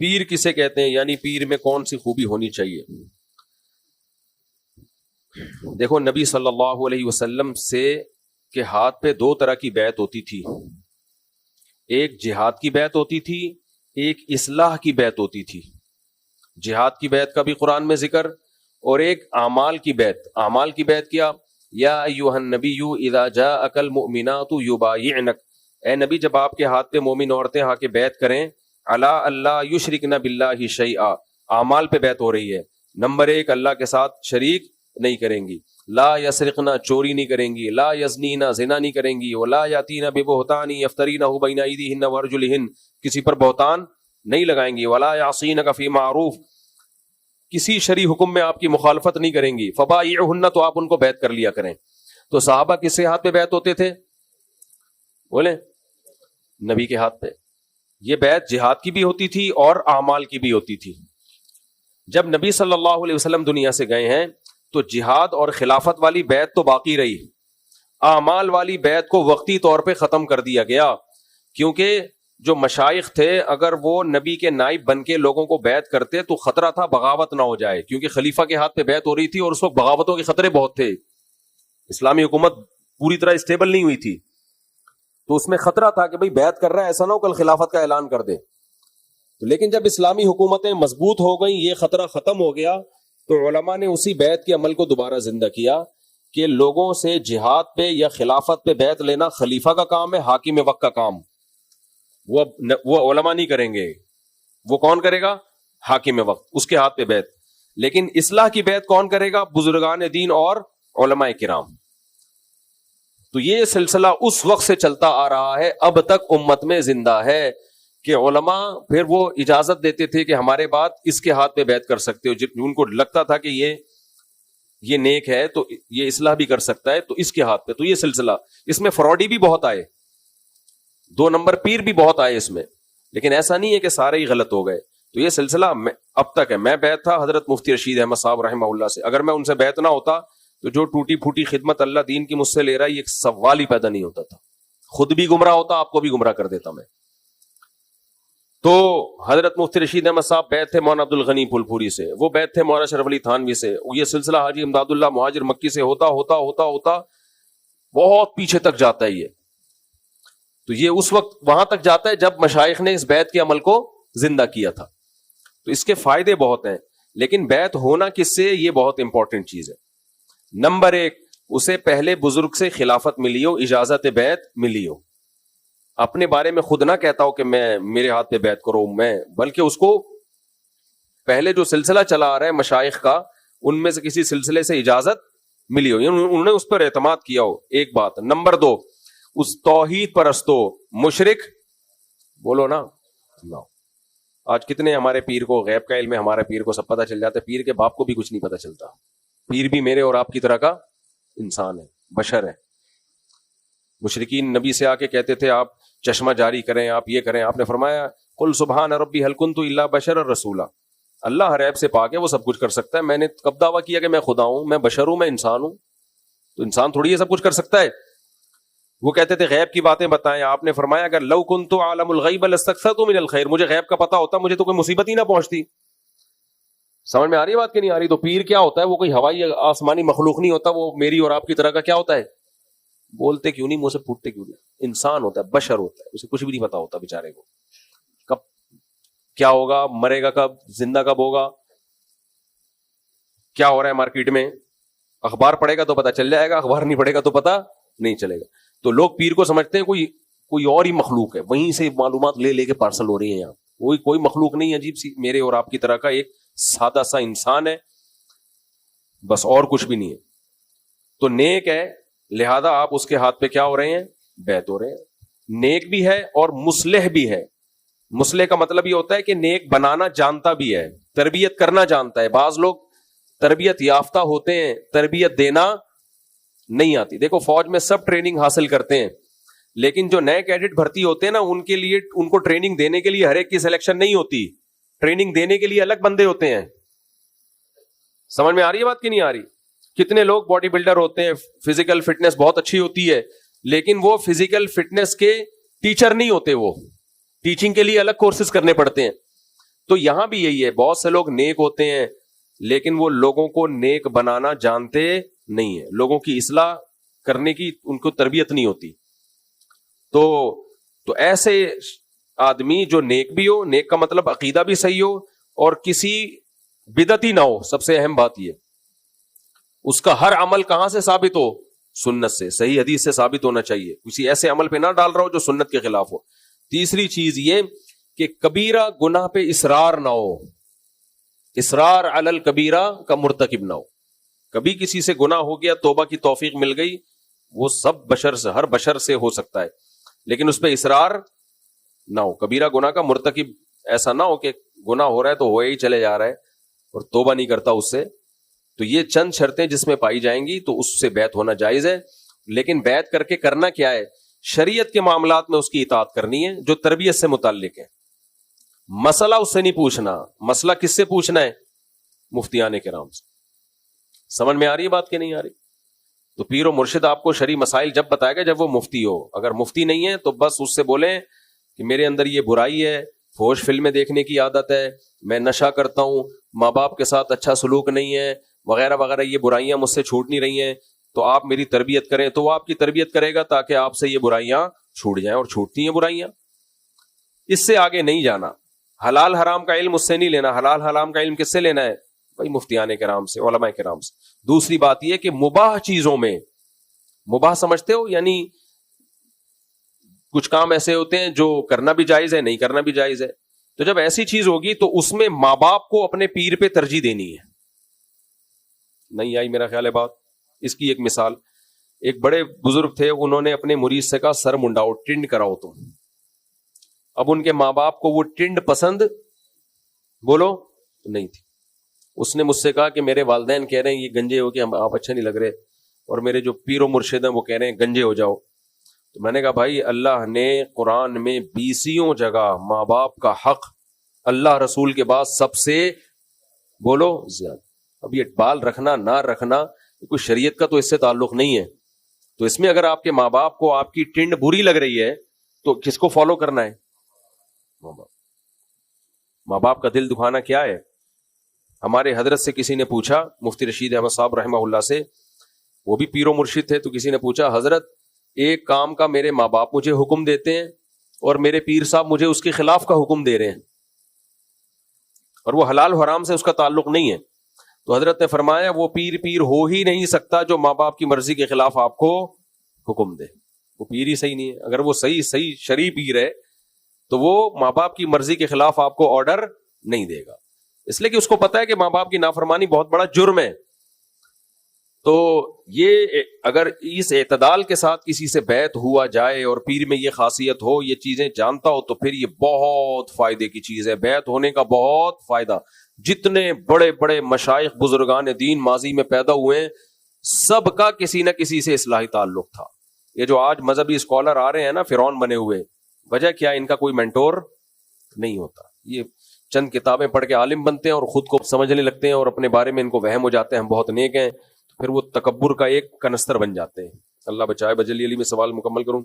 پیر کسے کہتے ہیں, یعنی پیر میں کون سی خوبی ہونی چاہیے؟ دیکھو نبی صلی اللہ علیہ وسلم سے کے ہاتھ پہ دو طرح کی بیعت ہوتی تھی. ایک جہاد کی بیعت ہوتی تھی, ایک اصلاح کی بیعت ہوتی تھی. جہاد کی بیعت کا بھی قرآن میں ذکر, اور ایک اعمال کی بیعت. اعمال کی بیعت کیا؟ یا ایھا النبی اذا جاءک المؤمنات یبایعنک, اے نبی جب آپ کے ہاتھ پہ مومن عورتیں آ کے بیعت کریں, الا اللہ یشرکن باللہ شیئا, اعمال پہ بیعت ہو رہی ہے. نمبر ایک, اللہ کے ساتھ شریک نہیں کریں گی, لا یسرقنا, چوری نہیں کریں گی, لا یزنینا, زنا نہیں کریں گی, ولا یاتینا ببہتان یفترینہ بین ایدیہن وارجلہن, کسی پر بہتان نہیں لگائیں گی, ولا یعصینک فی معروف, کسی شرعی حکم میں آپ کی مخالفت نہیں کریں گی, فبایعہن, تو آپ ان کو بیعت کر لیا کریں. تو صحابہ کس سے ہاتھ پہ بیعت ہوتے تھے؟ بولیں, نبی کے ہاتھ پہ. یہ بیعت جہاد کی بھی ہوتی تھی اور اعمال کی بھی ہوتی تھی. جب نبی صلی اللہ علیہ وسلم دنیا سے گئے ہیں تو جہاد اور خلافت والی بیعت تو باقی رہی, اعمال والی بیعت کو وقتی طور پہ ختم کر دیا گیا, کیونکہ جو مشائخ تھے اگر وہ نبی کے نائب بن کے لوگوں کو بیعت کرتے تو خطرہ تھا بغاوت نہ ہو جائے, کیونکہ خلیفہ کے ہاتھ پہ بیعت ہو رہی تھی اور اس وقت بغاوتوں کے خطرے بہت تھے. اسلامی حکومت پوری طرح اسٹیبل نہیں ہوئی تھی, تو اس میں خطرہ تھا کہ بھئی بیعت کر رہا ہے, ایسا نہ ہو کل خلافت کا اعلان کر دے. تو لیکن جب اسلامی حکومتیں مضبوط ہو گئیں, یہ خطرہ ختم ہو گیا, تو علماء نے اسی بیعت کے عمل کو دوبارہ زندہ کیا کہ لوگوں سے جہاد پہ یا خلافت پہ بیعت لینا خلیفہ کا کام ہے, حاکم وقت کا کام. وہ علماء نہیں کریں گے, وہ کون کرے گا؟ حاکم وقت, اس کے ہاتھ پہ بیعت. لیکن اصلاح کی بیعت کون کرے گا؟ بزرگان دین اور علماء کرام. تو یہ سلسلہ اس وقت سے چلتا آ رہا ہے, اب تک امت میں زندہ ہے, کہ علماء پھر وہ اجازت دیتے تھے کہ ہمارے بعد اس کے ہاتھ پہ بیعت کر سکتے ہو. جب ان کو لگتا تھا کہ یہ نیک ہے تو یہ اصلاح بھی کر سکتا ہے, تو اس کے ہاتھ پہ. تو یہ سلسلہ, اس میں فراڈی بھی بہت آئے, 2 نمبر پیر بھی بہت آئے اس میں, لیکن ایسا نہیں ہے کہ سارے ہی غلط ہو گئے. تو یہ سلسلہ اب تک ہے. میں بیعت تھا حضرت مفتی رشید احمد صاحب رحمہ اللہ سے, اگر میں ان سے بیعت نہ ہوتا تو جو ٹوٹی پھوٹی خدمت اللہ دین کی مجھ سے لے رہا ہے, یہ ایک سوال ہی پیدا نہیں ہوتا تھا. خود بھی گمراہ ہوتا, آپ کو بھی گمراہ کر دیتا میں. تو حضرت مفتی رشید احمد صاحب بیعت تھے مولانا عبد الغنی پھول پوری سے, وہ بیعت تھے مولانا شرف علی تھانوی سے, یہ سلسلہ حاجی امداد اللہ مہاجر مکی سے ہوتا ہوتا ہوتا ہوتا بہت پیچھے تک جاتا ہے. تو یہ اس وقت وہاں تک جاتا ہے جب مشائخ نے اس بیعت کے عمل کو زندہ کیا تھا. تو اس کے فائدے بہت ہیں, لیکن بیعت ہونا کس سے, یہ بہت امپورٹنٹ چیز ہے. نمبر 1, اسے پہلے بزرگ سے خلافت ملی ہو, اجازت بیعت ملی ہو. اپنے بارے میں خود نہ کہتا ہو کہ میرے ہاتھ پہ بیعت کرو میں, بلکہ اس کو پہلے جو سلسلہ چلا آ رہا ہے مشائخ کا, ان میں سے کسی سلسلے سے اجازت ملی ہو, یعنی انہوں نے اس پر اعتماد کیا ہو. ایک بات. نمبر 2, اس توحید پرستو مشرک بولو نا. آج کتنے ہمارے پیر کو غیب کا علم ہے, ہمارے پیر کو سب پتہ چل جاتا ہے, پیر کے باپ کو بھی کچھ نہیں پتہ چلتا. پیر بھی میرے اور آپ کی طرح کا انسان ہے, بشر ہے. مشرکین نبی سے آ کے کہتے تھے آپ چشمہ جاری کریں, آپ یہ کریں. آپ نے فرمایا قل سبحان ربی هل كنت الا بشرا رسولا, اللہ ہر عیب سے پاک ہے, وہ سب کچھ کر سکتا ہے. میں نے کب دعویٰ کیا کہ میں خدا ہوں؟ میں بشر ہوں, میں انسان ہوں. تو انسان تھوڑی یہ سب کچھ کر سکتا ہے. وہ کہتے تھے غیب کی باتیں بتائیں. آپ نے فرمایا اگر لو كنت اعلم الغیب لاستكثرت من الخير, مجھے غیب کا پتہ ہوتا مجھے تو کوئی مصیبت ہی نہ پہنچتی. سمجھ میں آ رہی ہے بات کہ نہیں آ رہی؟ تو پیر کیا ہوتا ہے؟ وہ کوئی ہوائی آسمانی مخلوق نہیں ہوتا, وہ میری اور آپ کی طرح کا کیا ہوتا ہے؟ بولتے کیوں نہیں, منہ سے پھوٹتے کیوں نہیں؟ انسان ہوتا ہے, بشر ہوتا ہے, اسے کچھ بھی نہیں پتا ہوتا بیچارے کو. کب کیا ہوگا, مرے گا کب, زندہ کب ہوگا, کیا ہو رہا ہے مارکیٹ میں, اخبار پڑھے گا تو پتا چل جائے گا, اخبار نہیں پڑھے گا تو پتا نہیں چلے گا. تو لوگ پیر کو سمجھتے ہیں کوئی اور ہی مخلوق ہے, وہیں سے معلومات لے کے پارسل ہو رہی ہیں یہاں. کوئی مخلوق نہیں, عجیب سی میرے اور آپ کی طرح کا ایک سادہ سا انسان ہے, بس, اور کچھ بھی نہیں ہے. تو نیک ہے, لہذا آپ اس کے ہاتھ پہ کیا ہو رہے ہیں؟ بیعت ہو رہے ہیں. نیک بھی ہے اور مصلح بھی ہے. مصلح کا مطلب یہ ہوتا ہے کہ نیک بنانا جانتا بھی ہے, تربیت کرنا جانتا ہے. بعض لوگ تربیت یافتہ ہوتے ہیں, تربیت دینا نہیں آتی. دیکھو فوج میں سب ٹریننگ حاصل کرتے ہیں, لیکن جو نئے کیڈٹ بھرتی ہوتے ہیں نا, ان کے لیے, ان کو ٹریننگ دینے کے لیے ہر ایک کی سلیکشن نہیں ہوتی. ٹریننگ دینے کے لیے الگ بندے ہوتے ہیں. سمجھ میں آ رہی ہے بات کہ نہیں آ رہی؟ کتنے لوگ باڈی بلڈر ہوتے ہیں, فزیکل فٹنس بہت اچھی ہوتی ہے, لیکن وہ فزیکل فٹنس کے ٹیچر نہیں ہوتے, وہ ٹیچنگ کے لیے الگ کورسز کرنے پڑتے ہیں. تو یہاں بھی یہی ہے, بہت سے لوگ نیک ہوتے ہیں لیکن وہ لوگوں کو نیک بنانا جانتے نہیں ہیں, لوگوں کی اصلاح کرنے کی ان کو تربیت نہیں ہوتی. تو ایسے آدمی جو نیک بھی ہو, نیک کا مطلب عقیدہ بھی صحیح ہو اور کسی بدعتی نہ ہو, سب سے اہم بات یہ, اس کا ہر عمل کہاں سے ثابت ہو, سنت سے, صحیح حدیث سے ثابت ہونا چاہیے, کسی ایسے عمل پہ نہ ڈال رہا ہو جو سنت کے خلاف ہو. تیسری چیز یہ کہ کبیرہ گناہ پہ اصرار نہ ہو, اصرار علی الکبیرہ کا مرتکب نہ ہو. کبھی کسی سے گناہ ہو گیا, توبہ کی توفیق مل گئی, وہ سب بشر سے, ہر بشر سے ہو سکتا ہے, لیکن اس پہ اصرار نہ ہو. کبیرہ گناہ کا مرتکب ایسا نہ ہو کہ گناہ ہو رہا ہے تو ہوئے ہی چلے جا رہا ہے اور توبہ نہیں کرتا اس سے. تو یہ چند شرطیں جس میں پائی جائیں گی تو اس سے بیعت ہونا جائز ہے. لیکن بیعت کر کے کرنا کیا ہے, شریعت کے معاملات میں اس کی اطاعت کرنی ہے جو تربیت سے متعلق ہے. مسئلہ اس سے نہیں پوچھنا, مسئلہ کس سے پوچھنا ہے, مفتیان کرام سے. سمجھ میں آ رہی ہے بات کہ نہیں آ رہی؟ تو پیر و مرشد آپ کو شرعی مسائل جب بتائے گا جب وہ مفتی ہو. اگر مفتی نہیں ہے تو بس اس سے بولیں کہ میرے اندر یہ برائی ہے, فحش فلمیں دیکھنے کی عادت ہے, میں نشہ کرتا ہوں, ماں باپ کے ساتھ اچھا سلوک نہیں ہے, وغیرہ وغیرہ, یہ برائیاں مجھ سے چھوٹ نہیں رہی ہیں, تو آپ میری تربیت کریں. تو وہ آپ کی تربیت کرے گا تاکہ آپ سے یہ برائیاں چھوٹ جائیں, اور چھوٹتی ہیں برائیاں. اس سے آگے نہیں جانا. حلال حرام کا علم اس سے نہیں لینا. حلال حرام کا علم کس سے لینا ہے بھائی, مفتیان کرام سے, علماء کرام سے. دوسری بات یہ کہ مباح چیزوں میں, مباح سمجھتے ہو یعنی کچھ کام ایسے ہوتے ہیں جو کرنا بھی جائز ہے, نہیں کرنا بھی جائز ہے. تو جب ایسی چیز ہوگی تو اس میں ماں باپ کو اپنے پیر پہ ترجیح دینی ہے. نہیں آئی میرا خیال ہے بات؟ اس کی ایک مثال, ایک بڑے بزرگ تھے, انہوں نے اپنے مرید سے کہا سر منڈاؤ, ٹنڈ کراؤ تم. اب ان کے ماں باپ کو وہ ٹنڈ پسند بولو نہیں تھی. اس نے مجھ سے کہا کہ میرے والدین کہہ رہے ہیں یہ گنجے ہو کے آپ اچھے نہیں لگ رہے, اور میرے جو پیر و مرشد ہیں وہ کہہ رہے ہیں گنجے ہو جاؤ. تو میں نے کہا بھائی, اللہ نے قرآن میں 20 جگہ ماں باپ کا حق اللہ رسول کے بعد سب سے بولو زیادہ. اب یہ بال رکھنا نہ رکھنا کوئی شریعت کا تو اس سے تعلق نہیں ہے. تو اس میں اگر آپ کے ماں باپ کو آپ کی ٹنڈ بری لگ رہی ہے تو کس کو فالو کرنا ہے؟ ماں باپ کا دل دکھانا کیا ہے. ہمارے حضرت سے کسی نے پوچھا, مفتی رشید احمد صاحب رحمہ اللہ سے, وہ بھی پیر و مرشد تھے, تو کسی نے پوچھا حضرت ایک کام کا میرے ماں باپ مجھے حکم دیتے ہیں اور میرے پیر صاحب مجھے اس کے خلاف کا حکم دے رہے ہیں, اور وہ حلال حرام سے اس کا تعلق نہیں ہے. تو حضرت نے فرمایا وہ پیر ہو ہی نہیں سکتا جو ماں باپ کی مرضی کے خلاف آپ کو حکم دے. وہ پیر ہی صحیح نہیں ہے. اگر وہ صحیح شرعی پیر ہے تو وہ ماں باپ کی مرضی کے خلاف آپ کو آرڈر نہیں دے گا, اس لیے کہ اس کو پتا ہے کہ ماں باپ کی نافرمانی بہت بڑا جرم ہے. تو یہ اگر اس اعتدال کے ساتھ کسی سے بیعت ہوا جائے اور پیر میں یہ خاصیت ہو, یہ چیزیں جانتا ہو, تو پھر یہ بہت فائدے کی چیز ہے. بیعت ہونے کا بہت فائدہ. جتنے بڑے بڑے مشائخ بزرگان دین ماضی میں پیدا ہوئے ہیں, سب کا کسی نہ کسی سے اصلاحی تعلق تھا. یہ جو آج مذہبی اسکالر آ رہے ہیں نا فرعون بنے ہوئے, وجہ کیا, ان کا کوئی مینٹور نہیں ہوتا. یہ چند کتابیں پڑھ کے عالم بنتے ہیں اور خود کو سمجھنے لگتے ہیں اور اپنے بارے میں ان کو وہم ہو جاتے ہیں ہم بہت نیک ہیں, پھر وہ تکبر کا ایک کنستر بن جاتے ہیں. اللہ بچائے. بجلی علی میں سوال مکمل کروں.